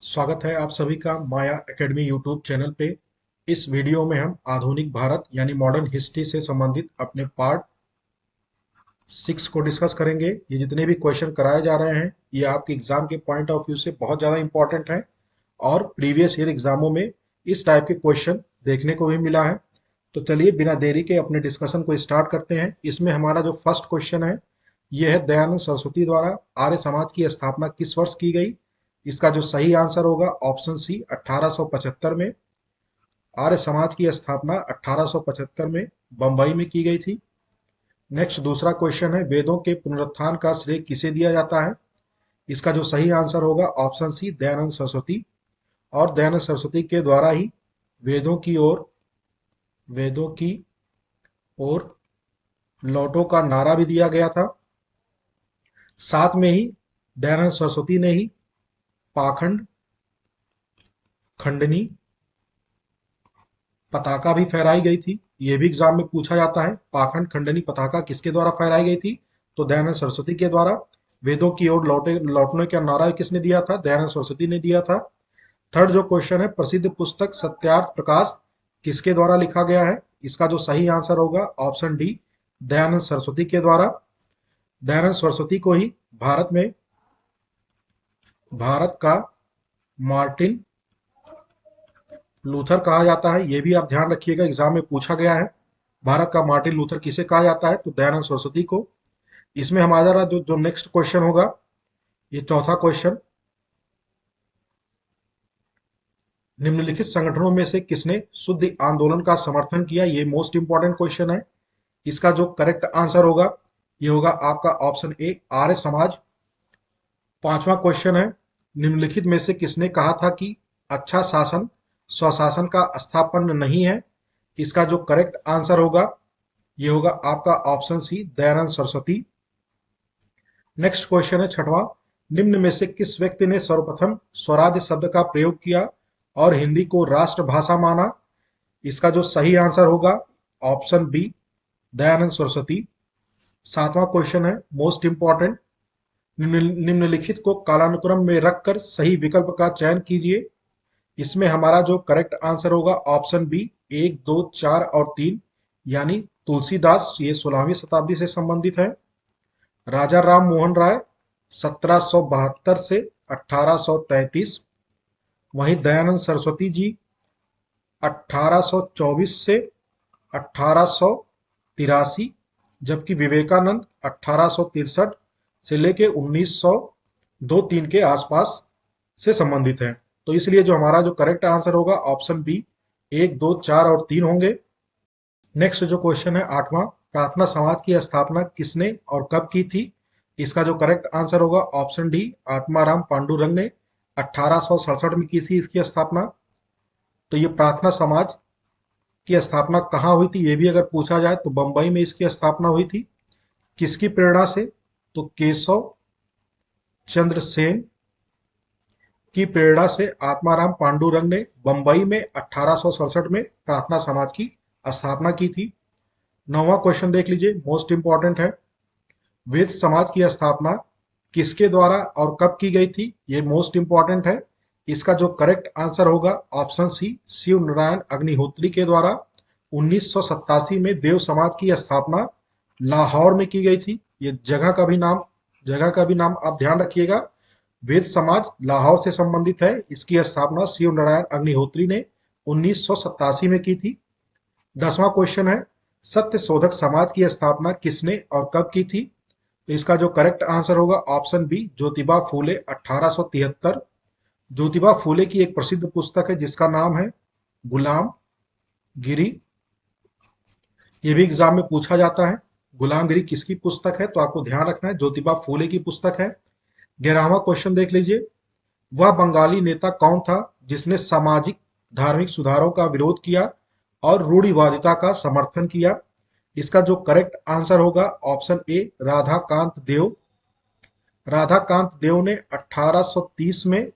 स्वागत है आप सभी का माया एकेडमी यूट्यूब चैनल पे। इस वीडियो में हम आधुनिक भारत यानी मॉडर्न हिस्ट्री से संबंधित अपने पार्ट 6 को डिस्कस करेंगे। ये जितने भी क्वेश्चन कराए जा रहे हैं ये आपके एग्जाम के पॉइंट ऑफ व्यू से बहुत ज़्यादा इंपॉर्टेंट है और प्रीवियस ईयर एग्जामों में इस टाइप के क्वेश्चन देखने को भी मिला है। तो चलिए बिना देरी के अपने डिस्कशन को स्टार्ट करते हैं। इसमें हमारा जो फर्स्ट क्वेश्चन है ये है, दयानंद सरस्वती द्वारा आर्य समाज की स्थापना किस वर्ष की गई। इसका जो सही आंसर होगा ऑप्शन सी 1875 में। आर्य समाज की स्थापना 1875 में बंबई में की गई थी। नेक्स्ट दूसरा क्वेश्चन है, वेदों के पुनरुत्थान का श्रेय किसे दिया जाता है। इसका जो सही आंसर होगा ऑप्शन सी दयानंद सरस्वती। और दयानंद सरस्वती के द्वारा ही वेदों की ओर लौटो का नारा भी दिया गया था। साथ में ही दयानंद सरस्वती ने ही पाखंड खंडनी पताका भी फहराई गई थी। ये भी एग्जाम में पूछा जाता है, पाखंड खंडनी पताका किसके द्वारा फहराई गई थी, तो दयानंद सरस्वती के द्वारा। वेदों की ओर लौटने का नारा किसने दिया था, दयानंद सरस्वती ने दिया था। थर्ड जो क्वेश्चन है, प्रसिद्ध पुस्तक सत्यार्थ प्रकाश किसके द्वारा लिखा गया है। इसका जो सही आंसर होगा ऑप्शन डी दयानंद सरस्वती के द्वारा। दयानंद सरस्वती को ही भारत का मार्टिन लूथर कहा जाता है। ये भी आप ध्यान रखिएगा, एग्जाम में पूछा गया है भारत का मार्टिन लूथर किसे कहा जाता है, तो दयानंद सरस्वती को। इसमें हमारा जो नेक्स्ट क्वेश्चन होगा, ये चौथा क्वेश्चन, निम्नलिखित संगठनों में से किसने शुद्ध आंदोलन का समर्थन किया। ये मोस्ट इंपॉर्टेंट क्वेश्चन है। इसका जो करेक्ट आंसर होगा ये होगा आपका ऑप्शन ए आर्य समाज। पांचवा क्वेश्चन है, निम्नलिखित में से किसने कहा था कि अच्छा शासन स्वशासन का स्थापन नहीं है। इसका जो करेक्ट आंसर होगा ये होगा आपका option C Dayanand Saraswati. Next question है छठवां, निम्न में से किस व्यक्ति ने सर्वप्रथम स्वराज्य शब्द का प्रयोग किया और हिंदी को राष्ट्रभाषा माना। इसका जो सही आंसर होगा ऑप्शन बी दयानंद सरस्वती। सातवां क्वेश्चन है मोस्ट इंपॉर्टेंट, निम्नलिखित को कालानुक्रम में रखकर सही विकल्प का चयन कीजिए। इसमें हमारा जो करेक्ट आंसर होगा ऑप्शन बी 1, 2, 4 और 3, यानी तुलसीदास, ये 16वीं शताब्दी से संबंधित है। राजा राम मोहन राय 1772 से 1833। वहीं दयानंद सरस्वती जी 1824 से 1883, जबकि विवेकानंद 1863 से लेके 1902-3 के आसपास से संबंधित है। तो इसलिए जो हमारा जो करेक्ट आंसर होगा ऑप्शन बी 1, 2, 4 और 3 होंगे। नेक्स्ट जो क्वेश्चन है आठवां, प्रार्थना समाज की स्थापना किसने और कब की थी। इसका जो करेक्ट आंसर होगा ऑप्शन डी आत्माराम पांडुरंग ने 1867 में की थी इसकी स्थापना। तो ये प्रार्थना समाज की स्थापना कहाँ हुई थी ये भी अगर पूछा जाए तो बंबई में इसकी स्थापना हुई थी। किसकी प्रेरणा से, तो केशव चंद्र सेन की प्रेरणा से आत्माराम पांडुरंग ने बंबई में 1867 में प्रार्थना समाज की स्थापना की थी। नौवां क्वेश्चन देख लीजिए, मोस्ट इंपॉर्टेंट है, वेद समाज की स्थापना किसके द्वारा और कब की गई थी। ये मोस्ट इंपॉर्टेंट है। इसका जो करेक्ट आंसर होगा ऑप्शन सी शिव नारायण अग्निहोत्री के द्वारा 1987 में देव समाज की स्थापना लाहौर में की गई थी। ये जगह का भी नाम आप ध्यान रखिएगा। वेद समाज लाहौर से संबंधित है। इसकी स्थापना शिव नारायण अग्निहोत्री ने 1987 में की थी। 10वां क्वेश्चन है, सत्य शोधक समाज की स्थापना किसने और कब की थी। तो इसका जो करेक्ट आंसर होगा ऑप्शन बी ज्योतिबा फूले 1873। ज्योतिबा फूले की एक प्रसिद्ध पुस्तक है जिसका नाम है गुलाम गिरी। ये भी एग्जाम में पूछा जाता है, गुलाम गिरी किसकी पुस्तक है, तो आपको ध्यान रखना है ज्योतिबा फूले की पुस्तक है। 11वां क्वेश्चन देख लीजिए, वह बंगाली नेता कौन था जिसने सामाजिक धार्मिक सुधारों का विरोध किया और रूढ़िवादिता का समर्थन किया। इसका जो करेक्ट आंसर होगा ऑप्शन ए राधाकांत देव। राधाकांत देव ने 1830 में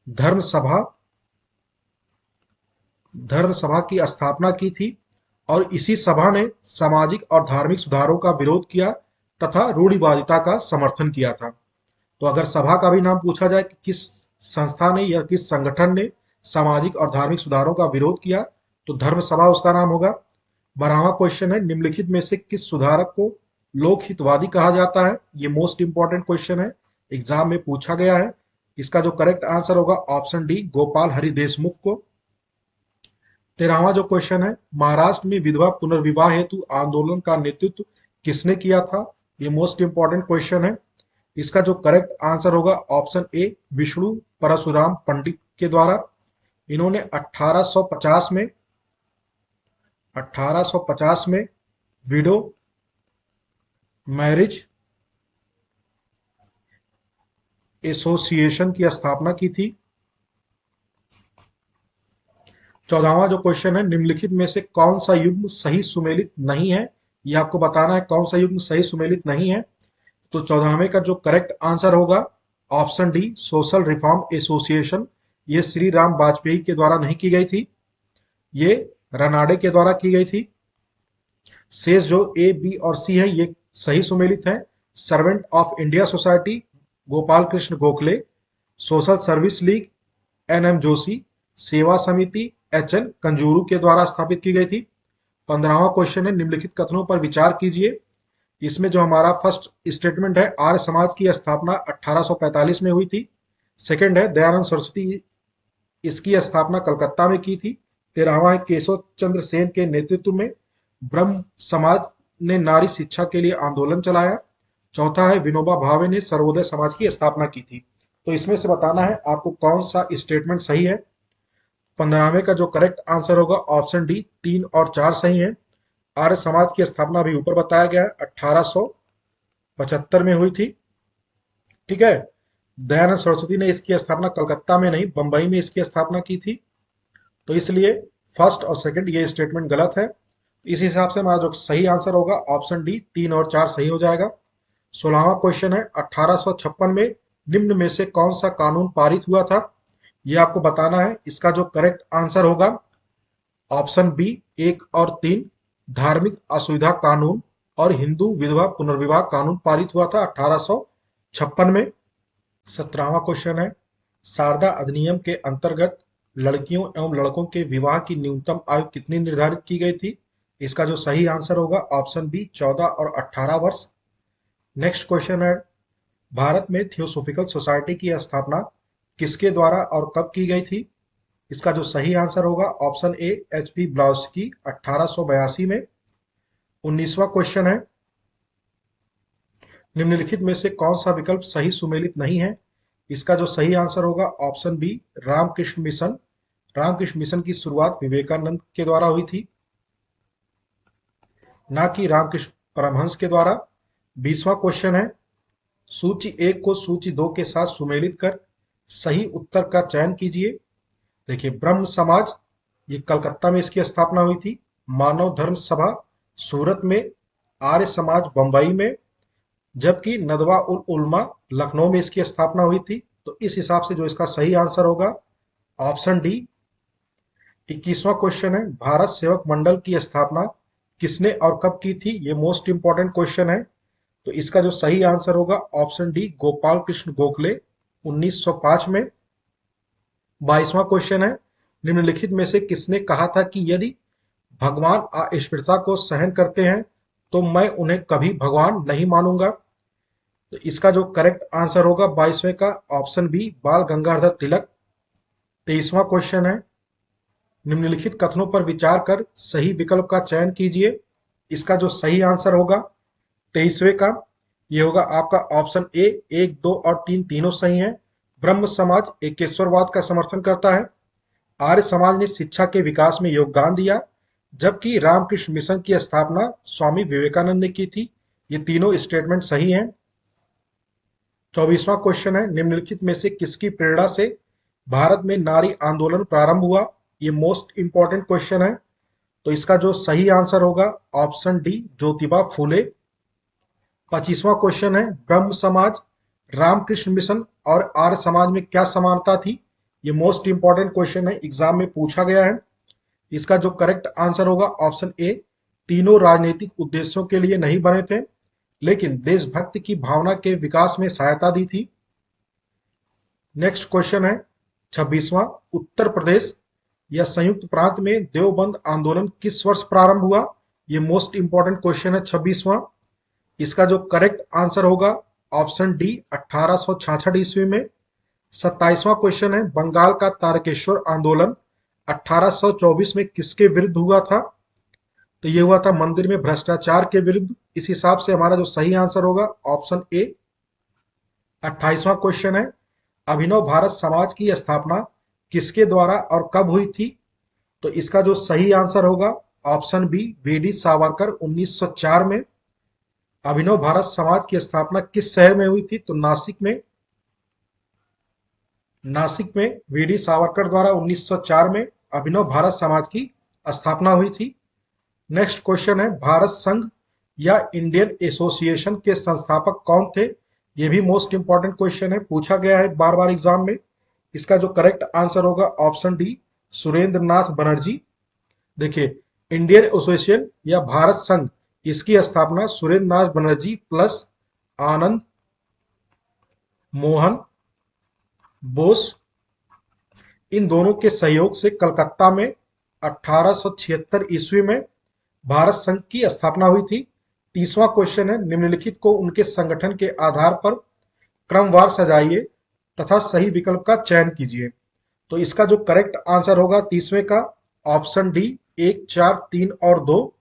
धर्म सभा की स्थापना की थी और इसी सभा ने सामाजिक और धार्मिक सुधारों का विरोध किया तथा रूढ़िवादिता का समर्थन किया था। तो अगर सभा का भी नाम पूछा जाए कि किस संस्था ने या किस संगठन ने सामाजिक और धार्मिक सुधारों का विरोध किया? तो धर्म सभा उसका नाम होगा। 12वां क्वेश्चन है, निम्नलिखित में से किस सुधारक को लोक हितवादी कहा जाता है? ये मोस्ट इंपॉर्टेंट क्वेश्चन है, एग्जाम में पूछा गया है। इसका जो करेक्ट आंसर होगा ऑप्शन डी, गोपाल हरि देशमुख को। 13वां जो क्वेश्चन है, महाराष्ट्र में विधवा पुनर्विवाह हेतु आंदोलन का नेतृत्व किसने किया था? ये मोस्ट इंपॉर्टेंट क्वेश्चन है। इसका जो करेक्ट आंसर होगा ऑप्शन ए, विष्णु परशुराम पंडित के द्वारा। इन्होंने 1850 में विडो मैरिज एसोसिएशन की स्थापना की थी। 14वां जो क्वेश्चन है, निम्नलिखित में से कौन सा युग्म सही सुमेलित नहीं है? ये आपको बताना है कौन सा युग्म सही सुमेलित नहीं है। तो 14वें का जो करेक्ट आंसर होगा option D, social reform association. ये श्री राम वाजपेयी के द्वारा नहीं की गई थी, ये रनाडे के द्वारा की गई थी। शेष जो ए, बी और सी है ये सही सुमेलित है। Servant of India society Gopal Krishna Gokhale, social service league N M. Joshi, Seva Samiti HL. कंजूरू के द्वारा स्थापित की गई थी। 15वां क्वेश्चन है, निम्नलिखित कथनों पर विचार कीजिए। इसमें जो हमारा फर्स्ट स्टेटमेंट है, आर्य समाज की स्थापना 1845 में हुई थी। सेकंड है, दयानंद सरस्वती इसकी स्थापना कलकत्ता में की थी। 13वां है, केशव चंद्र सेन के नेतृत्व में ब्रह्म समाज ने नारी शिक्षा के लिए आंदोलन चलाया। चौथा है, विनोबा भावे ने सर्वोदय समाज की स्थापना की थी। तो इसमें से बताना है आपको कौन सा स्टेटमेंट सही है। 15वें का जो करेक्ट आंसर होगा ऑप्शन डी, 3 और 4 सही है। आर्य समाज की स्थापना भी ऊपर बताया गया है, 1875 में हुई थी। ठीक है, दयानंद सरस्वती ने इसकी स्थापना कलकत्ता में नहीं, बंबई में इसकी स्थापना की थी। तो इसलिए फर्स्ट और सेकंड ये स्टेटमेंट गलत है। इस हिसाब से हमारा जो सही आंसर होगा ऑप्शन डी, 3 और 4 सही हो जाएगा। 16वां क्वेश्चन है, 1856 में निम्न में से कौन सा कानून पारित हुआ था? ये आपको बताना है। इसका जो करेक्ट आंसर होगा ऑप्शन बी, 1 और 3, धार्मिक असुविधा कानून और हिंदू विधवा पुनर्विवाह कानून पारित हुआ था 1856 में। 17वां क्वेश्चन है, शारदा अधिनियम के अंतर्गत लड़कियों एवं लड़कों के विवाह की न्यूनतम आयु कितनी निर्धारित की गई थी? इसका जो सही आंसर होगा ऑप्शन बी, 14 और 18 वर्ष। नेक्स्ट क्वेश्चन है, भारत में थियोसोफिकल सोसाइटी की स्थापना किसके द्वारा और कब की गई थी? इसका जो सही आंसर होगा ऑप्शन ए, एच.पी. ब्लाउस्की, 1882 में। 19वां क्वेश्चन है, निम्नलिखित में से कौन सा विकल्प सही सुमेलित नहीं है? इसका जो सही आंसर होगा option B, Ramakrishna Mission. Ramakrishna Mission की शुरुआत विवेकानंद के द्वारा हुई थी, ना कि रामकृष्ण परमहंस के द्वारा। 20वां क्वेश्चन है, सूची 1 को सूची 2 के साथ सुमेलित कर सही उत्तर का चयन कीजिए। देखिए, ब्रह्म समाज ये कलकत्ता में इसकी स्थापना हुई थी। मानव धर्म सभा सूरत में। आर्य समाज बंबई में। जबकि नदवा उल उलमा लखनऊ में इसकी स्थापना हुई थी। तो इस हिसाब से जो इसका सही आंसर होगा ऑप्शन डी। 21वां क्वेश्चन है, भारत सेवक मंडल की स्थापना किसने और कब की थी? ये मोस्ट इंपॉर्टेंट क्वेश्चन है। तो इसका जो सही आंसर होगा ऑप्शन डी, गोपाल कृष्ण गोखले, 1905 में। 22वां क्वेश्चन है, निम्नलिखित में से किसने कहा था कि यदि भगवान अस्पृश्यता को सहन करते हैं तो मैं उन्हें कभी भगवान नहीं मानूंगा? तो इसका जो करेक्ट आंसर होगा 22वें का ऑप्शन बी, बाल गंगाधर तिलक। 23वां क्वेश्चन है, निम्नलिखित कथनों पर विचार कर सही विकल्प का चयन कीजिए। इसका जो सही आंसर होगा 23वें का ये होगा आपका ऑप्शन ए, 1, 2 और 3 तीनों सही हैं। ब्रह्म समाज एकेश्वरवाद का समर्थन करता है। आर्य समाज ने शिक्षा के विकास में योगदान दिया, जबकि रामकृष्ण मिशन की स्थापना स्वामी विवेकानंद ने की थी। ये तीनों स्टेटमेंट सही हैं। 24वां क्वेश्चन है, निम्नलिखित में से किसकी प्रेरणा से भारत में नारी आंदोलन प्रारंभ हुआ? ये मोस्ट इंपॉर्टेंट क्वेश्चन है। तो इसका जो सही आंसर होगा option D, Jyotiba Phule. 25वां question है, ब्रह्म समाज, रामकृष्ण मिशन और आर्य समाज में क्या समानता थी? ये मोस्ट इंपॉर्टेंट क्वेश्चन है, एग्जाम में पूछा गया है। इसका जो करेक्ट आंसर होगा ऑप्शन ए, तीनों राजनीतिक उद्देश्यों के लिए नहीं बने थे, लेकिन देशभक्ति की भावना के विकास में सहायता दी थी। नेक्स्ट क्वेश्चन है 26वां, उत्तर प्रदेश या संयुक्त प्रांत में देवबंद आंदोलन किस वर्ष प्रारंभ हुआ? ये मोस्ट इंपॉर्टेंट क्वेश्चन है 26वां। इसका जो करेक्ट आंसर होगा ऑप्शन डी 1866 ईस्वी में। 27वां क्वेश्चन है बंगाल का तारकेश्वर आंदोलन 1824 में किसके विरुद्ध हुआ था? तो ये हुआ था मंदिर में भ्रष्टाचार के विरुद्ध। इस हिसाब से हमारा जो सही आंसर होगा ऑप्शन ए। 28वां क्वेश्चन है अभिनव भारत समाज की स्थापना किसके द्वारा और कब हुई थी? तो इसका जो सही आंसर होगा ऑप्शन बी वी.डी. सावरकर 1904 में। अभिनव भारत समाज की स्थापना किस शहर में हुई थी? तो नासिक में। नासिक में वी.डी. सावरकर द्वारा 1904 में अभिनव भारत समाज की स्थापना हुई थी। नेक्स्ट क्वेश्चन है भारत संघ या इंडियन एसोसिएशन के संस्थापक कौन थे? ये भी मोस्ट इंपॉर्टेंट क्वेश्चन है, पूछा गया है बार बार एग्जाम में। इसका जो करेक्ट आंसर होगा ऑप्शन डी सुरेंद्र नाथ बनर्जी। देखिए, इंडियन एसोसिएशन या भारत संघ, इसकी स्थापना सुरेंद्र नाथ बनर्जी प्लस आनंद मोहन बोस, इन दोनों के सहयोग से कलकत्ता में 1876 ईस्वी में भारत संघ की स्थापना हुई थी। 30वां क्वेश्चन है निम्नलिखित को उनके संगठन के आधार पर क्रमवार सजाइए तथा सही विकल्प का चयन कीजिए। तो इसका जो करेक्ट आंसर होगा 30वें का ऑप्शन डी 1, 4, 3 और 2,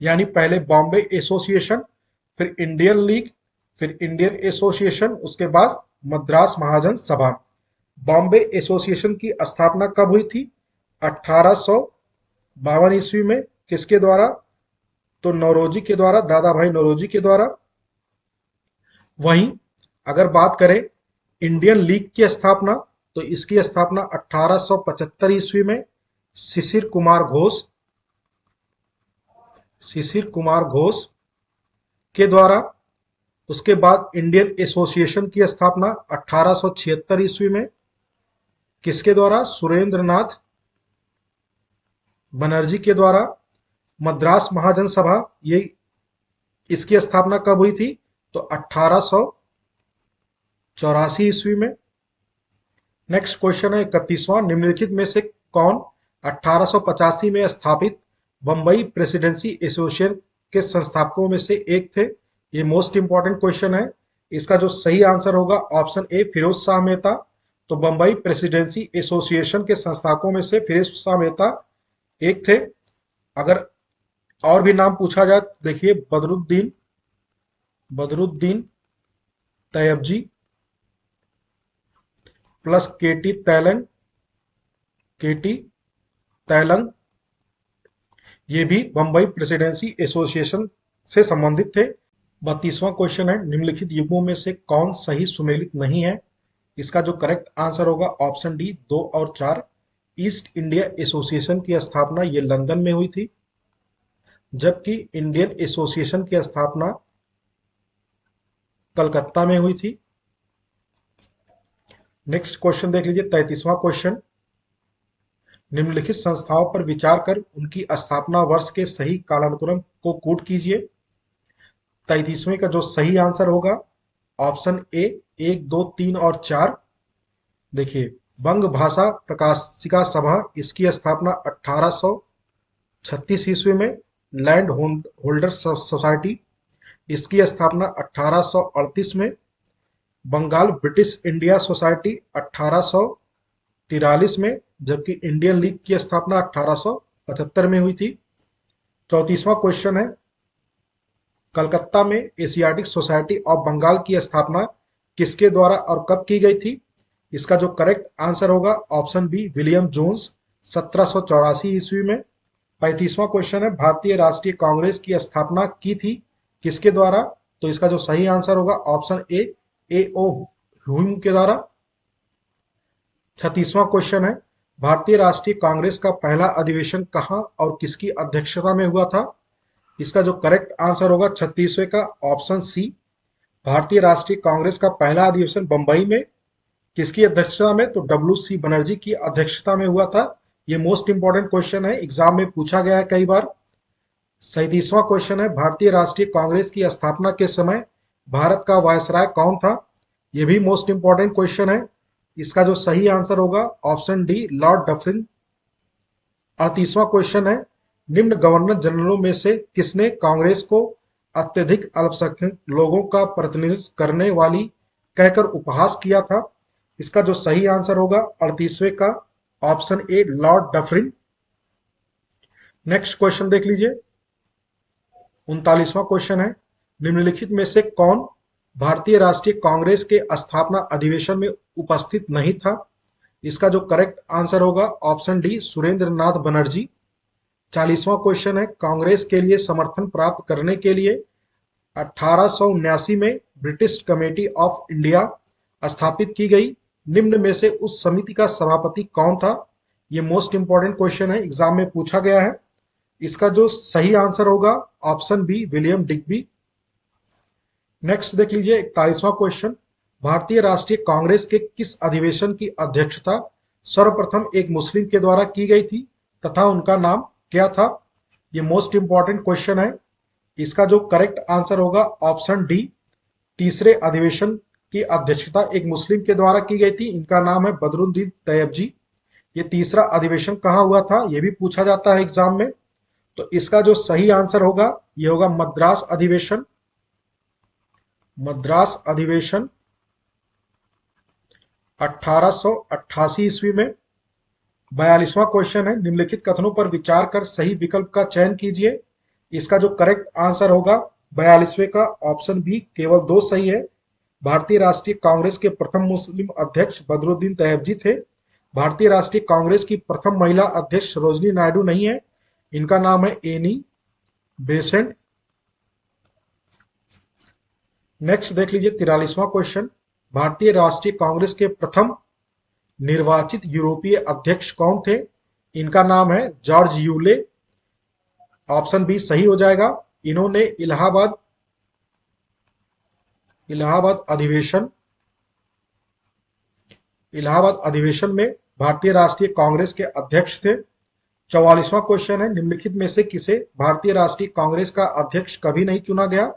यानी पहले बॉम्बे एसोसिएशन, फिर इंडियन लीग, फिर इंडियन एसोसिएशन, उसके बाद मद्रास महाजन सभा। बॉम्बे एसोसिएशन की स्थापना कब हुई थी? 1852 ईस्वी में। किसके द्वारा? तो नौरोजी के द्वारा, दादा भाई नौरोजी के द्वारा। वहीं अगर बात करें इंडियन लीग की स्थापना, तो इसकी स्थापना 1875 ईस्वी में शिशिर कुमार घोष के द्वारा। उसके बाद इंडियन एसोसिएशन की स्थापना 1876 ईस्वी में किसके द्वारा? सुरेंद्र नाथ बनर्जी के द्वारा। मद्रास महाजन सभा, ये इसकी स्थापना कब हुई थी? तो 1884 ईस्वी में। नेक्स्ट क्वेश्चन है 31वां, निम्नलिखित में से कौन 1885 में स्थापित बंबई प्रेसिडेंसी एसोसिएशन के संस्थापकों में से एक थे? ये मोस्ट इंपॉर्टेंट क्वेश्चन है। इसका जो सही आंसर होगा ऑप्शन ए फिरोज शाह मेहता। तो बंबई प्रेसिडेंसी एसोसिएशन के संस्थापकों में से फिरोज शाह मेहता एक थे। अगर और भी नाम पूछा जाए, देखिए बदरुद्दीन तैयबजी प्लस केटी तैलंग, ये भी बंबई प्रेसिडेंसी एसोसिएशन से संबंधित थे। 32वां क्वेश्चन है निम्नलिखित युग्मों में से कौन सही सुमेलित नहीं है? इसका जो करेक्ट आंसर होगा ऑप्शन डी 2 और 4। ईस्ट इंडिया एसोसिएशन की स्थापना ये लंदन में हुई थी, जबकि इंडियन एसोसिएशन की स्थापना कलकत्ता में हुई थी। नेक्स्ट क्वेश्चन देख लीजिए 33वां क्वेश्चन, निम्नलिखित संस्थाओं पर विचार कर उनकी स्थापना वर्ष के सही कालानुक्रम को कूट कीजिए। 33वें का जो सही आंसर होगा ऑप्शन ए 1, 2, 3 और 4। देखिए, बंग भाषा प्रकाशिका सभा, इसकी स्थापना 1836 ईस्वी में। लैंड होल्डर सोसाइटी, इसकी स्थापना 1838 में। बंगाल ब्रिटिश इंडिया सोसाइटी 1843 में, जबकि इंडियन लीग की स्थापना 1875 में हुई थी। 34वां क्वेश्चन है कलकत्ता में एशियाटिक सोसाइटी ऑफ बंगाल की स्थापना किसके द्वारा और कब की गई थी? इसका जो करेक्ट आंसर होगा ऑप्शन बी विलियम जोन्स 1784 ईस्वी में। 35वां क्वेश्चन है भारतीय राष्ट्रीय कांग्रेस की स्थापना की थी किसके द्वारा? तो इसका जो सही आंसर होगा ऑप्शन ए ओ ह्यूम के द्वारा। 36वां क्वेश्चन है भारतीय राष्ट्रीय कांग्रेस का पहला अधिवेशन कहां और किसकी अध्यक्षता में हुआ था? इसका जो करेक्ट आंसर होगा 36वें का ऑप्शन सी, भारतीय राष्ट्रीय कांग्रेस का पहला अधिवेशन बंबई में। किसकी अध्यक्षता में? तो डब्ल्यू.सी. बनर्जी की अध्यक्षता में हुआ था। ये मोस्ट इंपॉर्टेंट क्वेश्चन है, एग्जाम में पूछा गया है कई बार। 37वां क्वेश्चन है भारतीय राष्ट्रीय कांग्रेस की स्थापना के समय भारत का वायसराय कौन था? ये भी मोस्ट इंपॉर्टेंट क्वेश्चन है। इसका जो सही आंसर होगा ऑप्शन डी लॉर्ड डफरिन। 38वां क्वेश्चन है, निम्न गवर्नर जनरलों में से किसने कांग्रेस को अत्यधिक अल्पसंख्यक लोगों का प्रतिनिधित्व करने वाली कहकर उपहास किया था? इसका जो सही आंसर होगा 38वें का option A Lord Dufferin. Next question देख लीजिए। 39वां क्वेश्चन है, निम्नलिखित में से कौन भारतीय राष्ट्रीय कांग्रेस के स्थापना अधिवेशन में उपस्थित नहीं था? इसका जो करेक्ट आंसर होगा ऑप्शन डी सुरेंद्र नाथ बनर्जी। 40वां क्वेश्चन है, कांग्रेस के लिए समर्थन प्राप्त करने के लिए 1879 में ब्रिटिश कमेटी ऑफ इंडिया स्थापित की गई। निम्न में से उस समिति का सभापति कौन था? ये मोस्ट इंपॉर्टेंट क्वेश्चन है, एग्जाम में पूछा गया है। इसका जो सही आंसर होगा option B William Digby. Next देख लीजिए 41वां क्वेश्चन, भारतीय राष्ट्रीय कांग्रेस के किस अधिवेशन की अध्यक्षता सर्वप्रथम एक मुस्लिम के द्वारा की गई थी तथा उनका नाम क्या था? ये मोस्ट इंपॉर्टेंट क्वेश्चन है। इसका जो करेक्ट आंसर होगा ऑप्शन डी तीसरे अधिवेशन की अध्यक्षता एक मुस्लिम के द्वारा की गई थी। इनका नाम है बदरुद्दीन तैयबजी। ये तीसरा अधिवेशन कहाँ हुआ था ये भी पूछा जाता है एग्जाम में। तो इसका जो सही आंसर होगा ये होगा मद्रास अधिवेशन। मद्रास अधिवेशन 1888 ईस्वी में। 42वां क्वेश्चन है, निम्नलिखित कथनों पर विचार कर सही विकल्प का चयन कीजिए। इसका जो करेक्ट आंसर होगा 42वें का ऑप्शन बी केवल दो सही है। भारतीय राष्ट्रीय कांग्रेस के प्रथम मुस्लिम अध्यक्ष बदरुद्दीन तैयबजी थे। भारतीय राष्ट्रीय कांग्रेस की प्रथम महिला अध्यक्ष सरोजनी नायडू नहीं है, इनका नाम है एनी बेसेंट। नेक्स्ट देख लीजिए 43वां क्वेश्चन, भारतीय राष्ट्रीय कांग्रेस के प्रथम निर्वाचित यूरोपीय अध्यक्ष कौन थे? इनका नाम है जॉर्ज यूले। ऑप्शन बी सही हो जाएगा। इन्होंने इलाहाबाद अधिवेशन में भारतीय राष्ट्रीय कांग्रेस के अध्यक्ष थे। 44वां क्वेश्चन है, निम्नलिखित में से किसे भारतीय राष्ट्रीय कांग्रेस का अध्यक्ष कभी नहीं चुना गया?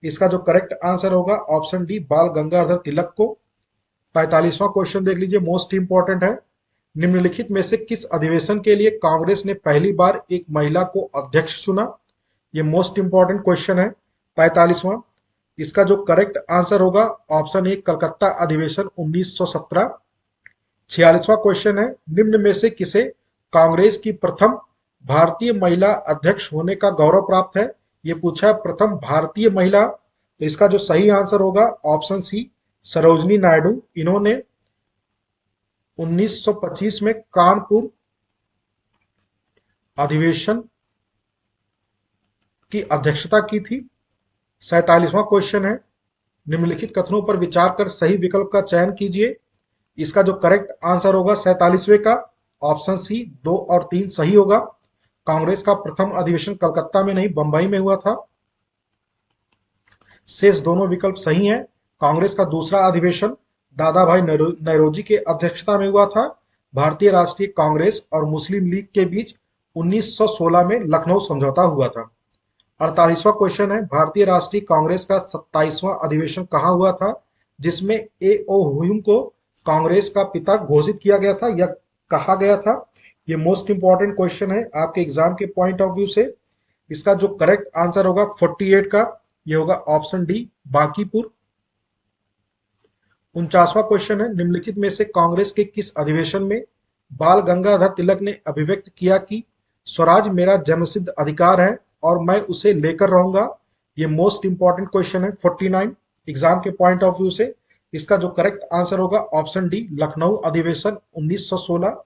इसका जो करेक्ट आंसर होगा ऑप्शन डी बाल गंगाधर तिलक को। 45वां क्वेश्चन देख लीजिए, मोस्ट इंपॉर्टेंट है, निम्नलिखित में से किस अधिवेशन के लिए कांग्रेस ने पहली बार एक महिला को अध्यक्ष चुना? ये मोस्ट इंपॉर्टेंट क्वेश्चन है 45वां। इसका जो करेक्ट आंसर होगा ऑप्शन ए कलकत्ता अधिवेशन 1917। 46वां क्वेश्चन है, निम्न में से किसे कांग्रेस की प्रथम भारतीय महिला अध्यक्ष होने का गौरव प्राप्त है? ये पूछा है प्रथम भारतीय महिला, तो इसका जो सही आंसर होगा ऑप्शन सी सरोजनी नायडू। इन्होंने 1925 में कानपुर अधिवेशन की अध्यक्षता की थी। 47वां क्वेश्चन है, निम्नलिखित कथनों पर विचार कर सही विकल्प का चयन कीजिए। इसका जो करेक्ट आंसर होगा 47वें का ऑप्शन सी 2 और 3 सही होगा। कांग्रेस का प्रथम अधिवेशन कलकत्ता में नहीं बंबई में हुआ था। शेष दोनों विकल्प सही हैं। कांग्रेस का दूसरा अधिवेशन दादा भाई नौरोजी के अध्यक्षता में हुआ था। भारतीय राष्ट्रीय कांग्रेस और मुस्लिम लीग के बीच 1916 में लखनऊ समझौता हुआ था। 48वां क्वेश्चन है, भारतीय राष्ट्रीय कांग्रेस का 27वां अधिवेशन कहाँ हुआ था जिसमें ए ओ ह्यूम को कांग्रेस का पिता घोषित किया गया था या कहा गया था? ये मोस्ट इंपॉर्टेंट क्वेश्चन है आपके एग्जाम के पॉइंट ऑफ व्यू से। इसका जो करेक्ट आंसर होगा 48 का, ये होगा ऑप्शन डी बांकीपुर। 49वां क्वेश्चन है, निम्नलिखित में से कांग्रेस के किस अधिवेशन में बाल गंगाधर तिलक ने अभिव्यक्त किया कि स्वराज मेरा जन्मसिद्ध अधिकार है और मैं उसे लेकर रहूंगा? ये मोस्ट इंपॉर्टेंट क्वेश्चन है 49 एग्जाम के पॉइंट ऑफ व्यू से। इसका जो करेक्ट आंसर होगा ऑप्शन डी लखनऊ अधिवेशन 1916।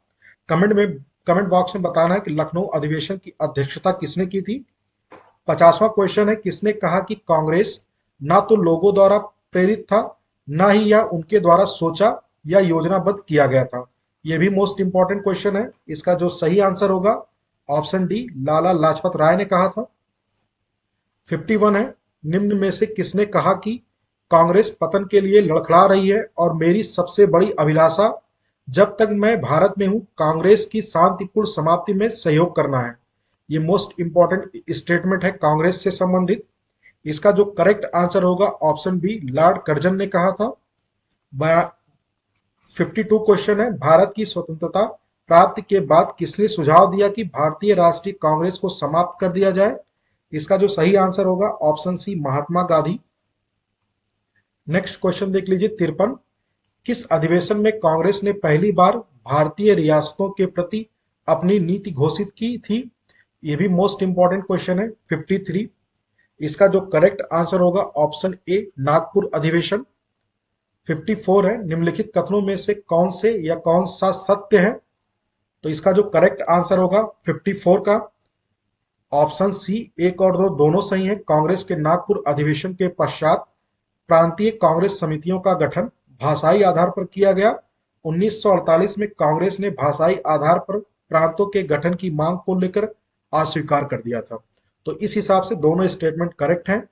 कमेंट बॉक्स में बताना है कि लखनऊ अधिवेशन की अध्यक्षता किसने की थी। 50वां क्वेश्चन है, किसने कहा कि कांग्रेस ना तो लोगों द्वारा प्रेरित था ना ही यह उनके द्वारा सोचा या योजनाबद्ध किया गया था? यह भी मोस्ट इंपॉर्टेंट क्वेश्चन है। इसका जो सही आंसर होगा ऑप्शन डी लाला लाजपत राय ने कहा था। 51 है, निम्न में से किसने कहा कि कांग्रेस पतन के लिए लड़खड़ा रही है और मेरी सबसे बड़ी अभिलाषा जब तक मैं भारत में हूं कांग्रेस की शांतिपूर्ण समाप्ति में सहयोग करना है? ये मोस्ट इंपॉर्टेंट स्टेटमेंट है कांग्रेस से संबंधित। इसका जो करेक्ट आंसर होगा ऑप्शन बी लॉर्ड कर्जन ने कहा था। 52 क्वेश्चन है, भारत की स्वतंत्रता प्राप्ति के बाद किसने सुझाव दिया कि भारतीय राष्ट्रीय कांग्रेस को समाप्त कर दिया जाए? इसका जो सही आंसर होगा ऑप्शन सी महात्मा गांधी। नेक्स्ट क्वेश्चन देख लीजिए 53। किस अधिवेशन में कांग्रेस ने पहली बार भारतीय रियासतों के प्रति अपनी नीति घोषित की थी? ये भी मोस्ट इंपॉर्टेंट क्वेश्चन है। 53। इसका जो करेक्ट आंसर होगा ऑप्शन ए नागपुर अधिवेशन। 54 है, निम्नलिखित कथनों में से कौन से या कौन सा सत्य है? तो इसका जो करेक्ट आंसर होगा 54 का ऑप्शन सी एक और दो दोनों सही है। कांग्रेस के नागपुर अधिवेशन के पश्चात प्रांतीय कांग्रेस समितियों का गठन भाषाई आधार पर किया गया। 1948 में कांग्रेस ने भाषाई आधार पर प्रांतों के गठन की मांग को लेकर अस्वीकार कर दिया था। तो इस हिसाब से दोनों स्टेटमेंट करेक्ट हैं।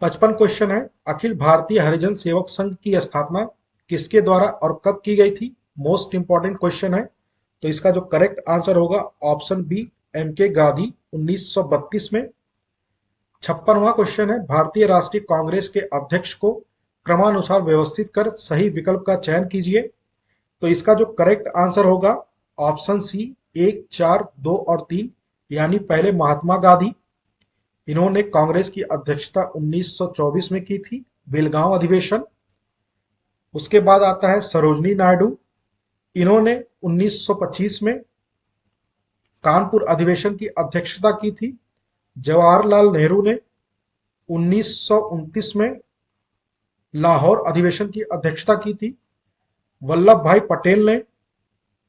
55 क्वेश्चन है, अखिल भारतीय हरिजन सेवक संघ की स्थापना किसके द्वारा और कब की गई थी? मोस्ट इंपॉर्टेंट क्वेश्चन है। तो इसका जो करेक्ट आंसर होगा ऑप्शन बी एम के गांधी 1932 में। 56वां क्वेश्चन है, भारतीय राष्ट्रीय कांग्रेस के अध्यक्ष को क्रमानुसार व्यवस्थित कर सही विकल्प का चयन कीजिए। तो इसका जो करेक्ट आंसर होगा ऑप्शन सी 1, 4, 2 और 3, यानी पहले महात्मा गांधी। इन्होंने कांग्रेस की अध्यक्षता 1924 में की थी, बेलगांव अधिवेशन। उसके बाद आता है सरोजनी नायडू। इन्होंने 1925 में कानपुर अधिवेशन की अध्यक्षता की थी। जवाहरलाल नेहरू ने 1929 में लाहौर अधिवेशन की अध्यक्षता की थी। वल्लभ भाई पटेल ने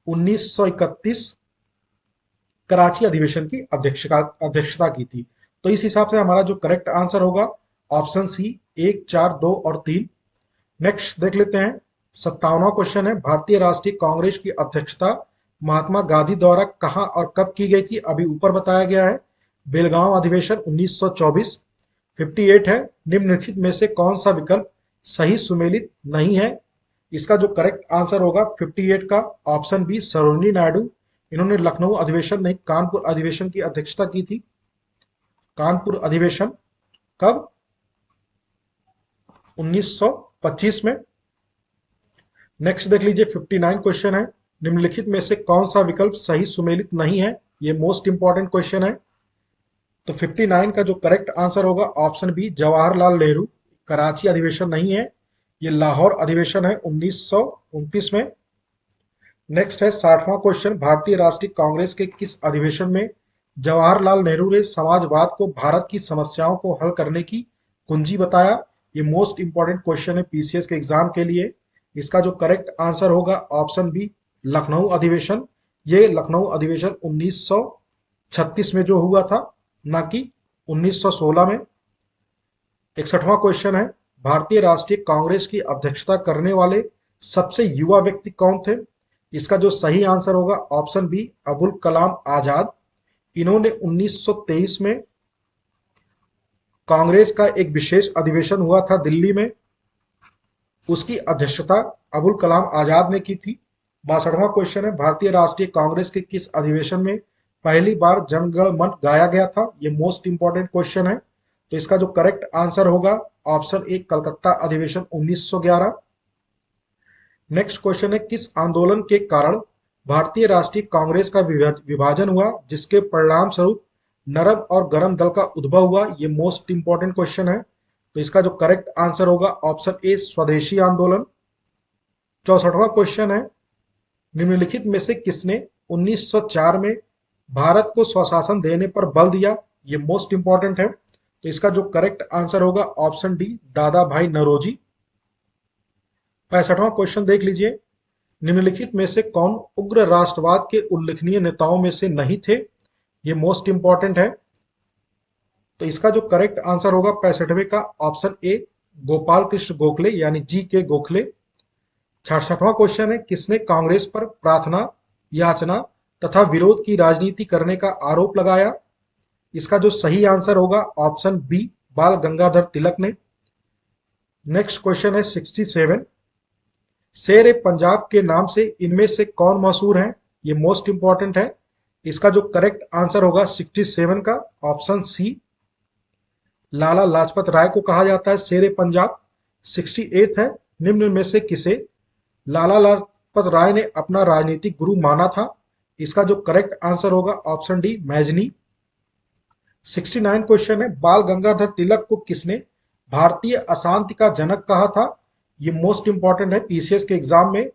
1931 कराची अधिवेशन की अध्यक्षता की थी। तो इस हिसाब से हमारा जो करेक्ट आंसर होगा ऑप्शन सी 1, 4, 2 और 3। नेक्स्ट देख लेते हैं 57वां क्वेश्चन है, भारतीय राष्ट्रीय कांग्रेस की अध्यक्षता महात्मा गांधी द्वारा कहां और कब की गई थी? अभी ऊपर बताया गया है, बेलगांव अधिवेशन 1924। 58 है, निम्नलिखित में से कौन सा विकल्प सही सुमेलित नहीं है? इसका जो करेक्ट आंसर होगा 58 का ऑप्शन बी सरोजनी नायडू। इन्होंने लखनऊ अधिवेशन नहीं कानपुर अधिवेशन की अध्यक्षता की थी। कानपुर अधिवेशन कब? 1925 में। नेक्स्ट देख लीजिए 59 क्वेश्चन है, निम्नलिखित में से कौन सा विकल्प सही सुमेलित नहीं है? ये मोस्ट इंपॉर्टेंट क्वेश्चन है। तो 59 का जो करेक्ट आंसर होगा ऑप्शन बी जवाहरलाल नेहरू। कराची अधिवेशन नहीं है, ये लाहौर अधिवेशन है 1929 में। नेक्स्ट है 60वां क्वेश्चन, भारतीय राष्ट्रीय कांग्रेस के किस अधिवेशन में जवाहरलाल नेहरू ने समाजवाद को भारत की समस्याओं को हल करने की कुंजी बताया? ये मोस्ट इंपॉर्टेंट क्वेश्चन है पीसीएस के एग्जाम के लिए। इसका जो करेक्ट आंसर होगा ऑप्शन बी लखनऊ अधिवेशन। ये लखनऊ अधिवेशन 1936 में जो हुआ था, ना कि 1916 में। 61वां क्वेश्चन है, भारतीय राष्ट्रीय कांग्रेस की अध्यक्षता करने वाले सबसे युवा व्यक्ति कौन थे? इसका जो सही आंसर होगा ऑप्शन बी अबुल कलाम आजाद। इन्होंने 1923 में कांग्रेस का एक विशेष अधिवेशन हुआ था दिल्ली में, उसकी अध्यक्षता अबुल कलाम आजाद ने की थी। 62वां क्वेश्चन है, भारतीय राष्ट्रीय कांग्रेस के किस अधिवेशन में पहली बार जनगण मन गाया गया था? ये मोस्ट इंपॉर्टेंट क्वेश्चन है। तो इसका जो करेक्ट आंसर होगा ऑप्शन ए कलकत्ता अधिवेशन 1911। नेक्स्ट क्वेश्चन है, किस आंदोलन के कारण भारतीय राष्ट्रीय कांग्रेस का विभाजन हुआ जिसके परिणाम स्वरूप नरम और गरम दल का उद्भव हुआ? ये मोस्ट इंपॉर्टेंट क्वेश्चन है। तो इसका जो करेक्ट आंसर होगा ऑप्शन ए स्वदेशी आंदोलन। 64वां क्वेश्चन है, निम्नलिखित में से किसने 1904 में भारत को स्वशासन देने पर बल दिया? ये मोस्ट इंपॉर्टेंट है। तो इसका जो करेक्ट आंसर होगा ऑप्शन डी दादा भाई नौरोजी। 65वां क्वेश्चन देख लीजिए, निम्नलिखित में से कौन उग्र राष्ट्रवाद के उल्लेखनीय नेताओं में से नहीं थे? ये मोस्ट इंपॉर्टेंट है। तो इसका जो करेक्ट आंसर होगा 65वें का ऑप्शन ए गोपाल कृष्ण गोखले, यानी जी के गोखले। 66वां क्वेश्चन है, किसने कांग्रेस पर प्रार्थना, याचना तथा विरोध की राजनीति करने का आरोप लगाया? इसका जो सही आंसर होगा ऑप्शन बी बाल गंगाधर तिलक ने। नेक्स्ट क्वेश्चन है 67, शेर पंजाब के नाम से इनमें से कौन मशहूर है? ये मोस्ट इंपॉर्टेंट है। इसका जो करेक्ट आंसर होगा 67 का ऑप्शन सी लाला लाजपत राय को कहा जाता है शेर पंजाब। 68 है, निम्न में से किसे लाला लाजपत राय ने अपना राजनीतिक गुरु माना था? इसका जो करेक्ट आंसर होगा ऑप्शन डी मैजनी। 69 क्वेश्चन है, बाल गंगाधर तिलक को किसने भारतीय अशांति का जनक कहा था? ये मोस्ट इंपॉर्टेंट है, पीसीएस के एग्जाम में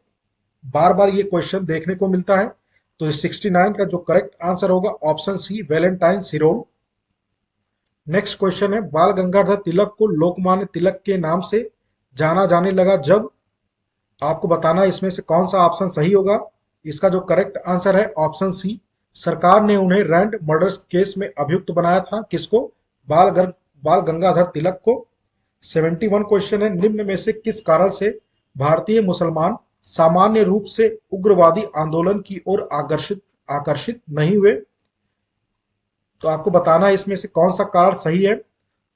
बार बार ये क्वेश्चन देखने को मिलता है। तो 69 का जो करेक्ट आंसर होगा ऑप्शन सी वैलेंटाइन सिरोल। नेक्स्ट क्वेश्चन है, बाल गंगाधर तिलक को लोकमान्य तिलक के नाम से जाना जाने लगा जब? आपको बताना है इसमें से कौन सा ऑप्शन सही होगा। इसका जो करेक्ट आंसर है ऑप्शन सी, सरकार ने उन्हें रैंड मर्डर्स केस में अभियुक्त बनाया था। किसको? बाल गंगाधर तिलक को। 71 क्वेश्चन है, निम्न में से किस कारण से भारतीय मुसलमान सामान्य रूप से उग्रवादी आंदोलन की ओर आकर्षित आकर्षित नहीं हुए? तो आपको बताना है इसमें से कौन सा कारण सही है।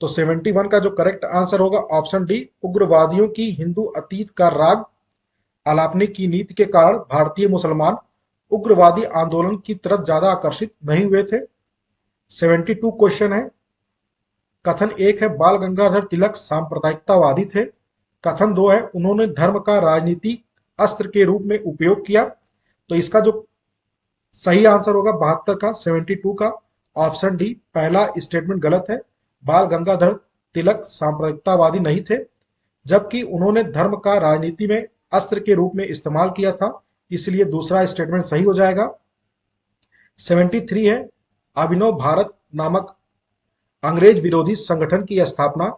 तो 71 का जो करेक्ट आंसर होगा ऑप्शन डी, उग्रवादियों की हिंदू अतीत का राग आलापने की नीति के कारण भारतीय मुसलमान उग्रवादी आंदोलन की तरफ ज्यादा आकर्षित नहीं हुए थे। 72 क्वेश्चन है, कथन एक है बाल गंगाधर तिलक सांप्रदायिकतावादी थे। कथन दो है उन्होंने धर्म का राजनीतिक अस्त्र के रूप में उपयोग किया। तो इसका जो सही आंसर होगा 72 का 72 का ऑप्शन डी, पहला स्टेटमेंट गलत है। बाल गंगाधर तिलक सांप्रदायिकतावादी नहीं थे, जबकि उन्होंने धर्म का राजनीति में अस्त्र के रूप में इस्तेमाल किया था, इसलिए दूसरा स्टेटमेंट सही हो जाएगा। 73 है, अभिनव भारत नामक अंग्रेज विरोधी संगठन की स्थापना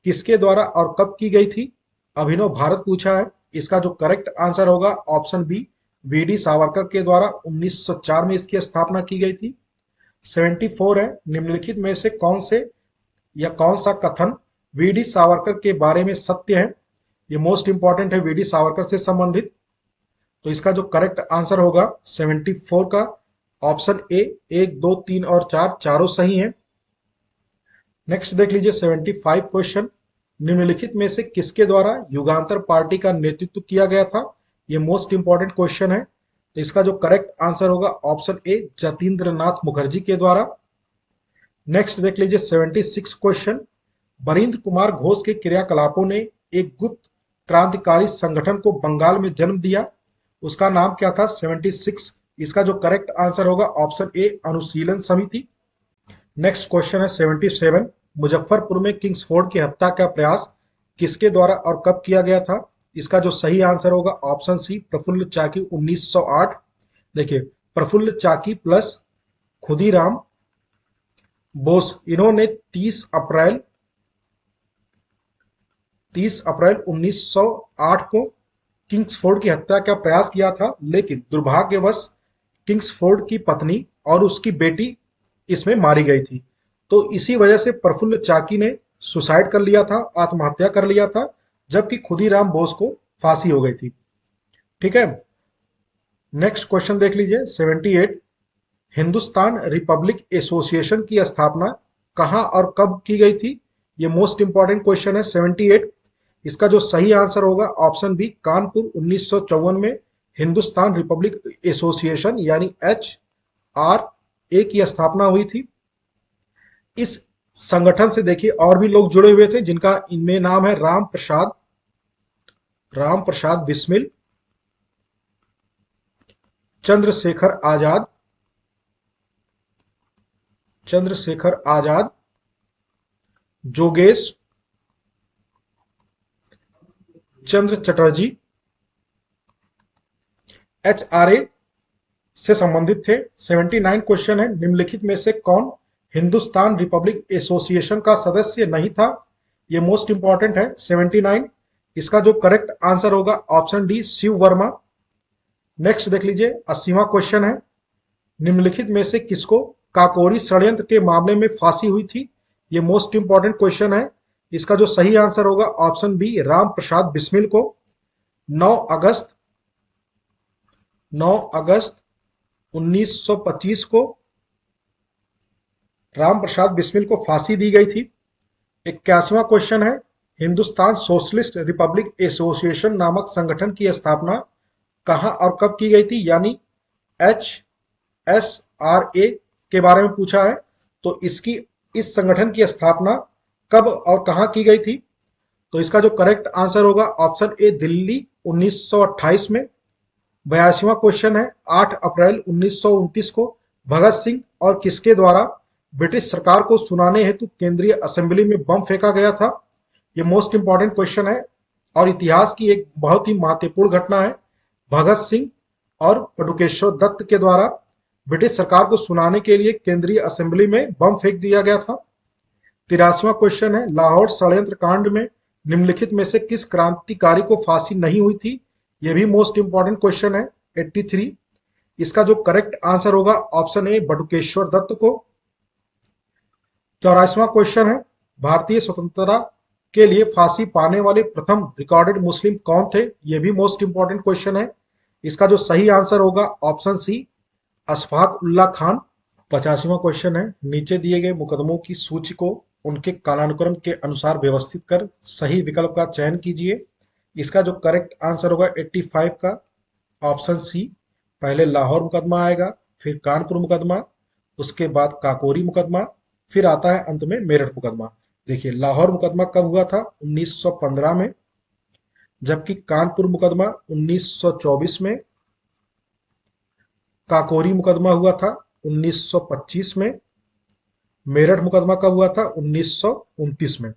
किसके द्वारा और कब की गई थी? अभिनव भारत पूछा है। इसका जो करेक्ट आंसर होगा ऑप्शन बी, वीडी सावरकर के द्वारा 1904 में इसकी स्थापना की गई थी। 74 है, निम्नलिखित में से कौन से या कौन सा कथन वीडी सावरकर के बारे में सत्य है? ये मोस्ट इंपॉर्टेंट है, वीडी सावरकर से संबंधित। तो इसका जो करेक्ट आंसर होगा 74 का ऑप्शन ए, 1, 2, 3 और 4 चारों सही हैं। नेक्स्ट देख लीजिए 75 क्वेश्चन, निम्नलिखित में से किसके द्वारा युगांतर पार्टी का नेतृत्व किया गया था? ये मोस्ट इंपॉर्टेंट क्वेश्चन है। तो इसका जो करेक्ट आंसर होगा ऑप्शन ए, जतींद्र नाथ मुखर्जी के द्वारा। नेक्स्ट देख लीजिए 76 क्वेश्चन, बरिंद्र कुमार घोष के क्रियाकलापों ने एक गुप्त क्रांतिकारी संगठन को बंगाल में जन्म दिया, उसका नाम क्या था? 76, इसका जो करेक्ट आंसर होगा ऑप्शन ए, अनुशीलन समिति। नेक्स्ट क्वेश्चन है 77, मुजफ्फरपुर में किंग्सफोर्ड की हत्या का प्रयास किसके द्वारा और कब किया गया था? इसका जो सही आंसर होगा ऑप्शन सी, प्रफुल्ल चाकी 1908। देखिए, प्रफुल्ल चाकी प्लस खुदीराम बोस, इन्होंने 30 अप्रैल 1908 को किंग्सफोर्ड की हत्या का प्रयास किया था, लेकिन दुर्भाग्यवश किंग्सफोर्ड की पत्नी और उसकी बेटी इसमें मारी गई थी। तो इसी वजह से प्रफुल्ल चाकी ने सुसाइड कर लिया था, आत्महत्या कर लिया था, जबकि खुदीराम बोस को फांसी हो गई थी। ठीक है, नेक्स्ट क्वेश्चन देख लीजिए 78, हिंदुस्तान रिपब्लिक एसोसिएशन की स्थापना कहां और कब की गई थी? ये मोस्ट इंपॉर्टेंट क्वेश्चन है 78। इसका जो सही आंसर होगा ऑप्शन बी, कानपुर 1954 में हिंदुस्तान रिपब्लिक एसोसिएशन यानी HRA की स्थापना हुई थी। इस संगठन से देखिए और भी लोग जुड़े हुए थे, जिनका इनमें नाम है राम प्रसाद बिस्मिल, चंद्रशेखर आजाद, जोगेश चंद्र चटर्जी HRA से संबंधित थे। 79 क्वेश्चन है, निम्नलिखित में से कौन हिंदुस्तान रिपब्लिक एसोसिएशन का सदस्य नहीं था? यह मोस्ट इंपॉर्टेंट है 79। इसका जो करेक्ट आंसर होगा option D, Shiv Verma. Next देख लीजिए 80वां क्वेश्चन है, निम्नलिखित में से किसको काकोरी षड्यंत्र के मामले में फांसी हुई थी? यह मोस्ट इंपॉर्टेंट क्वेश्चन है। इसका जो सही आंसर होगा ऑप्शन बी, राम प्रसाद बिस्मिल को। 9 अगस्त 1925 को राम प्रसाद बिस्मिल को फांसी दी गई थी। 81वां क्वेश्चन है, हिंदुस्तान सोशलिस्ट रिपब्लिक एसोसिएशन नामक संगठन की स्थापना कहां और कब की गई थी? यानी HSRA के बारे में पूछा है। तो इस संगठन की स्थापना कब और कहां की गई थी? तो इसका जो करेक्ट आंसर होगा ऑप्शन ए दिल्ली 1928 में। 82वां क्वेश्चन है 8 अप्रैल 1929 को भगत सिंह और किसके द्वारा ब्रिटिश सरकार को सुनाने हेतु केंद्रीय असेंबली में बम फेंका गया था। ये मोस्ट इंपॉर्टेंट क्वेश्चन है और इतिहास की एक बहुत ही महत्वपूर्ण घटना है। भगत सिंह और बटुकेश्वर दत्त के द्वारा ब्रिटिश सरकार को सुनाने के लिए केंद्रीय असेंबली में बम फेंक दिया गया था। 83वां क्वेश्चन है लाहौर षड्यंत्र कांड में निम्नलिखित में से किस क्रांतिकारी को फांसी नहीं हुई थी। यह भी मोस्ट इंपॉर्टेंट क्वेश्चन है। 83 इसका जो करेक्ट आंसर होगा ऑप्शन ए बटुकेश्वर दत्त को। 84वां क्वेश्चन है भारतीय स्वतंत्रता के लिए फांसी पाने वाले प्रथम रिकॉर्डेड मुस्लिम कौन थे। यह भी मोस्ट इंपॉर्टेंट क्वेश्चन है। इसका जो सही आंसर होगा ऑप्शन सी अशफाक उल्लाह खान। 85वां क्वेश्चन है नीचे दिए गए मुकदमों की सूची को उनके कालानुक्रम के अनुसार व्यवस्थित कर सही विकल्प का चयन कीजिए। इसका जो करेक्ट आंसर होगा 85 का ऑप्शन सी पहले लाहौर मुकदमा आएगा, फिर कानपुर मुकदमा, उसके बाद काकोरी मुकदमा, फिर आता है अंत में मेरठ मुकदमा। देखिए लाहौर मुकदमा कब हुआ था 1915 में, जबकि कानपुर मुकदमा 1924 में, काकोरी मुकदमा हुआ था 1925 में, मेरठ मुकदमा कब हुआ था 1929 में।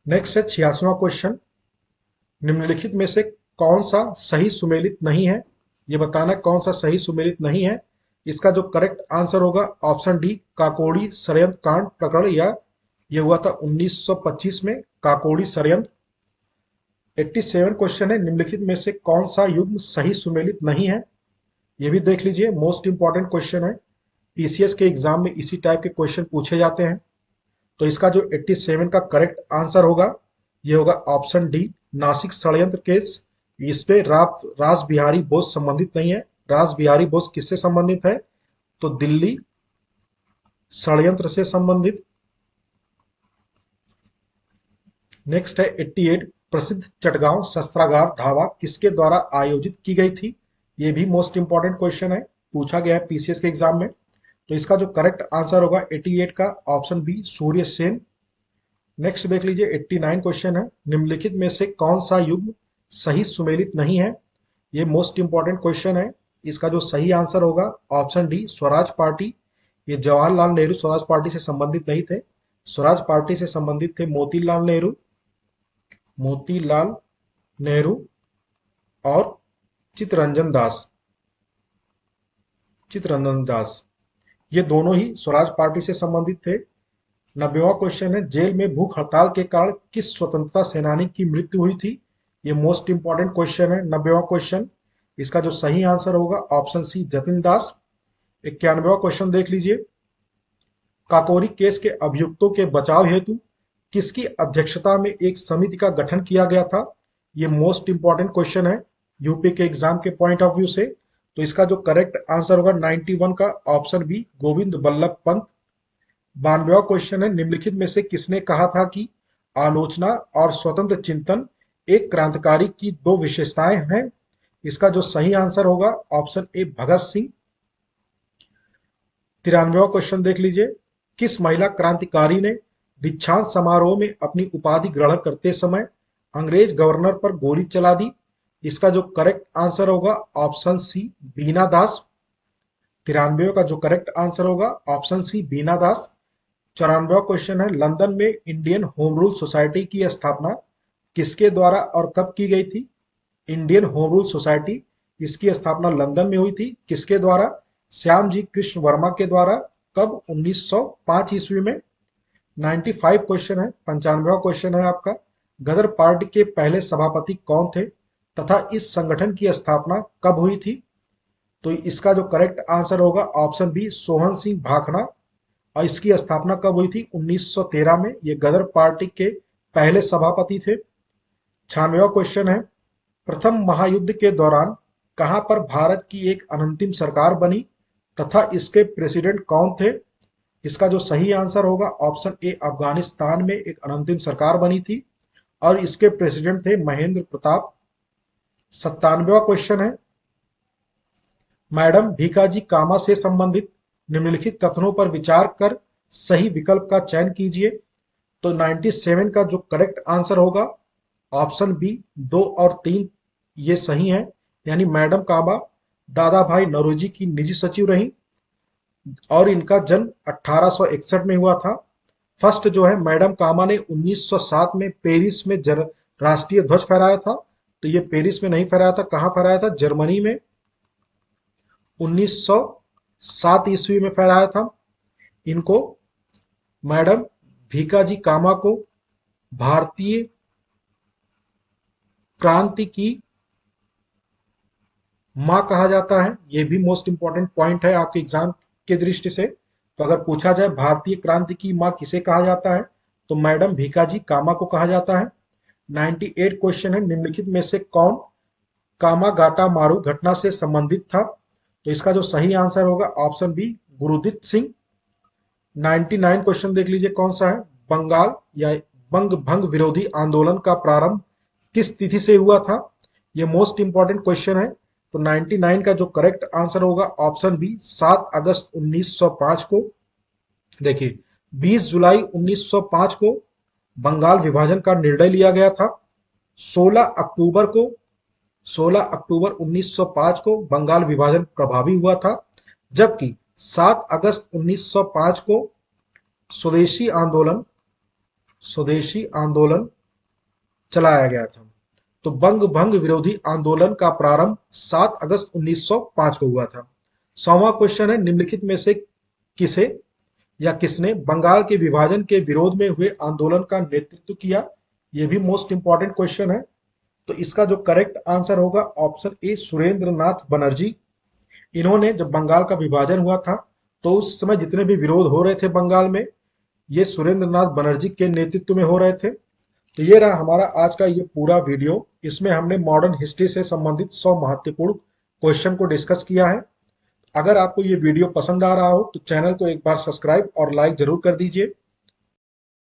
नेक्स्ट है 86वां क्वेश्चन निम्नलिखित में से कौन सा सही सुमेलित नहीं है। ये बताना कौन सा सही सुमेलित नहीं है। इसका जो करेक्ट आंसर होगा ऑप्शन डी काकोड़ी षड्यंत्र कांड प्रकरण, या ये हुआ था 1925 में काकोड़ी षड्यंत्र। 87 क्वेश्चन है निम्नलिखित में से कौन सा युग्म सही सुमेलित नहीं है। ये भी देख लीजिए मोस्ट इंपॉर्टेंट क्वेश्चन है। पीसीएस के एग्जाम में इसी टाइप के क्वेश्चन पूछे जाते हैं। तो इसका जो 87 का करेक्ट आंसर होगा ये होगा ऑप्शन डी नासिक षड्यंत्र केस। इस पे रास बिहारी बोस संबंधित नहीं है। रास बिहारी बोस किससे संबंधित है तो दिल्ली षड्यंत्र से संबंधित। नेक्स्ट है 88 प्रसिद्ध चटगांव शस्त्रागार धावा किसके द्वारा आयोजित की गई थी। ये भी मोस्ट इंपॉर्टेंट क्वेश्चन है, पूछा गया है पीसीएस के एग्जाम में। तो इसका जो करेक्ट आंसर होगा 88 का option B Surya Sen. Next देख लीजिए 89 क्वेश्चन है निम्नलिखित में से कौन सा युग्म सही सुमेलित नहीं है। ये मोस्ट इंपॉर्टेंट क्वेश्चन है। इसका जो सही आंसर होगा ऑप्शन डी स्वराज पार्टी। ये जवाहरलाल नेहरू स्वराज पार्टी से संबंधित नहीं थे। स्वराज पार्टी से संबंधित थे मोतीलाल नेहरू और चित्तरंजन दास। ये दोनों ही स्वराज पार्टी से संबंधित थे। 90वां क्वेश्चन है जेल में भूख हड़ताल के कारण किस स्वतंत्रता सेनानी की मृत्यु हुई थी। ये मोस्ट इंपॉर्टेंट क्वेश्चन है 90वां क्वेश्चन। इसका जो सही आंसर होगा ऑप्शन सी जतिन दास। 91वां क्वेश्चन देख लीजिए काकोरी केस के अभियुक्तों के बचाव हेतु किसकी अध्यक्षता में एक समिति का गठन किया गया था। ये मोस्ट इंपॉर्टेंट क्वेश्चन है यूपी के एग्जाम के पॉइंट ऑफ व्यू से। तो इसका जो करेक्ट आंसर होगा 91 का ऑप्शन बी गोविंद बल्लभ पंत। 92वां क्वेश्चन है निम्नलिखित में से किसने कहा था कि आलोचना और स्वतंत्र चिंतन एक क्रांतिकारी की दो विशेषताएं हैं। इसका जो सही आंसर होगा ऑप्शन ए भगत सिंह। 93वां क्वेश्चन देख लीजिए किस महिला क्रांतिकारी ने दीक्षांत समारोह में अपनी उपाधि ग्रहण करते समय अंग्रेज गवर्नर पर गोली चला दी। इसका जो करेक्ट आंसर होगा ऑप्शन सी बीना दास। 93 का जो करेक्ट आंसर होगा ऑप्शन सी बीना दास। 94वां क्वेश्चन है लंदन में इंडियन होम रूल सोसाइटी की स्थापना किसके द्वारा और कब की गई थी। इंडियन होम रूल सोसाइटी इसकी स्थापना लंदन में हुई थी। किसके द्वारा श्याम जी कृष्ण वर्मा के द्वारा। कब 1905 ईस्वी में। 95 क्वेश्चन है 95वां क्वेश्चन है आपका गदर पार्टी के पहले सभापति कौन थे तथा इस संगठन की स्थापना कब हुई थी। तो इसका जो करेक्ट आंसर होगा ऑप्शन बी सोहन सिंह भाखड़ा। और इसकी स्थापना कब हुई थी 1913 में। ये गदर पार्टी के पहले सभापति थे। 96वां क्वेश्चन है प्रथम महायुद्ध के दौरान कहां पर भारत की एक अनंतिम सरकार बनी तथा इसके प्रेसिडेंट कौन थे। इसका जो सही आंसर होगा ऑप्शन ए अफगानिस्तान में एक अनंतिम सरकार बनी थी और इसके प्रेसिडेंट थे महेंद्र प्रताप। 97वां क्वेश्चन है मैडम भीकाजी कामा से संबंधित निम्नलिखित कथनों पर विचार कर सही विकल्प का चयन कीजिए। तो 97 का जो करेक्ट आंसर होगा ऑप्शन बी, 2 और 3 ये सही है। यानी मैडम काबा दादा भाई नौरोजी की निजी सचिव रही और इनका जन्म 1861 में हुआ था। फर्स्ट जो है मैडम कामा ने 1907 में पेरिस में राष्ट्रीय ध्वज फहराया था। तो ये पेरिस में नहीं फहराया था, कहाँ फहराया था? जर्मनी में 1907 ईस्वी में फहराया था। इनको मैडम भीकाजी कामा को भारतीय क्रांति की माँ कहा जाता है। ये भी मोस्ट इंपॉर्टेंट पॉइंट है आपके एग्जाम के दृष्टि से। तो अगर पूछा जाए भारतीय क्रांति की माँ किसे कहा जाता है, तो मैडम भीकाजी कामा को कहा जाता है। 98 क्वेश्चन है, निम्नलिखित में से कौन कामागाटा मारू घटना से संबंधित था? तो इसका जो सही आंसर होगा option B, Gurdeep Singh. 99 question देख लीजिए कौन सा है। बंगाल या बंग भंग विरोधी आंदोलन का प्रारंभ किस तिथि से हुआ था? ये मोस्ट इंपॉर्टेंट क्वेश्चन है। तो 99 का जो करेक्ट आंसर होगा ऑप्शन बी, 7 अगस्त 1905 को। देखिए 20 जुलाई 1905 को बंगाल विभाजन का निर्णय लिया गया था। 16 अक्टूबर को 16 अक्टूबर 1905 को बंगाल विभाजन प्रभावी हुआ था, जबकि 7 अगस्त 1905 को स्वदेशी आंदोलन स्वदेशी आंदोलन चलाया गया था। तो बंग भंग विरोधी आंदोलन का प्रारंभ 7 अगस्त 1905 को हुआ था। 100वां क्वेश्चन है, निम्नलिखित में से किसे या किसने बंगाल के विभाजन के विरोध में हुए आंदोलन का नेतृत्व किया? यह भी मोस्ट इंपॉर्टेंट क्वेश्चन है। तो इसका जो करेक्ट आंसर होगा ऑप्शन ए, सुरेंद्र नाथ बनर्जी। इन्होंने जब बंगाल का विभाजन हुआ था तो उस समय जितने भी विरोध हो रहे थे बंगाल में, ये सुरेंद्र नाथ बनर्जी के नेतृत्व में हो रहे थे। तो ये रहा हमारा आज का ये पूरा वीडियो। इसमें हमने मॉडर्न हिस्ट्री से संबंधित 100 महत्वपूर्ण क्वेश्चन को डिस्कस किया है। अगर आपको ये वीडियो पसंद आ रहा हो तो चैनल को एक बार सब्सक्राइब और लाइक जरूर कर दीजिए।